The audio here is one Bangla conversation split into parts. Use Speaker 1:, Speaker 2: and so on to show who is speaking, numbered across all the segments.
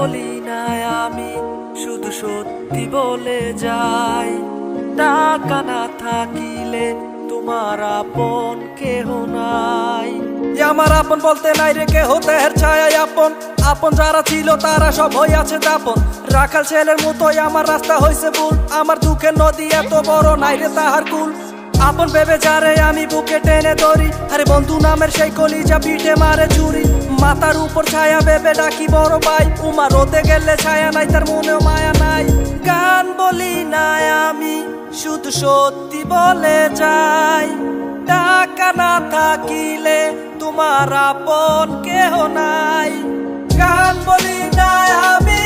Speaker 1: বলি না আমি, শুধু সত্যি বলে যাই। টাকা না থাকিলে তোমার আপন কেহ নাই।
Speaker 2: আমার আপন বলতে নাই রে কেহ, দেহের ছায়ায় আপন। আপন যারা ছিল তারা সব হইয়াছে দাপন। রাখাল ছেলের মতোই আমার রাস্তা হইছে ভুল। আমার দুঃখের নদী এত বড় নাই রে তাহার কুল। আপন ভেবে যারে আমি বুকে টেনে ধরি, আরে বন্ধু নামের সেই কলিজা পিঠে মারে ছুরি। মাথার উপর ছায়া ভেবে ডাকি বড় ভাই, উমা রোদে গেলে ছায়া নাই তার মনেও মায়া নাই।
Speaker 1: গান বলি না আমি, শুধু সত্যি বলে যাই। টাকা না থাকিলে তোমার আপন কেহ নাই। গান বলি না আমি,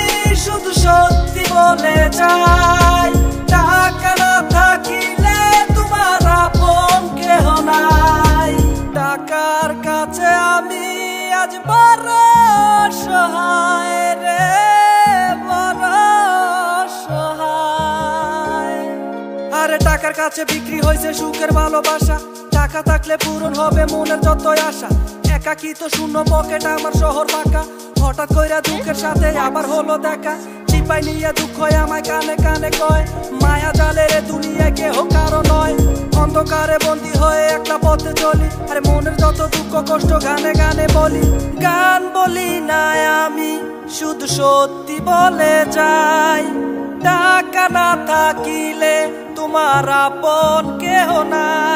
Speaker 1: শুধু সত্যি বলে যাই। টাকা না থাকিলে তোমার আপন কেহ নাই। টাকার কাছে আমি আজ বড় সহায় রে, বড় সহায়।
Speaker 2: আরে টাকার কাছে বিক্রি হয়েছে সুখের ভালোবাসা। টাকা থাকলে পূরণ হবে মনের যতই আশা। একাকিত্ব শূন্য পকেট আমার শহর ফাঁকা। হঠাৎ কইরা দুঃখের সাথে আবার হলো দেখা। চিপাই নিয়ে দুঃখ আমায় কানে কানে কয়, মায়া জালের দুনিয়ায় কেহ কারো নয়। অন্ধকারে বন্দী হয়ে একলা পথে চলি, আরে মনের যত দুঃখ কষ্ট গানে গানে বলি।
Speaker 1: গান বলি না আমি, শুধু সত্যি বলে যাই। টাকা না থাকিলে তোমার আপন কেহ নাই।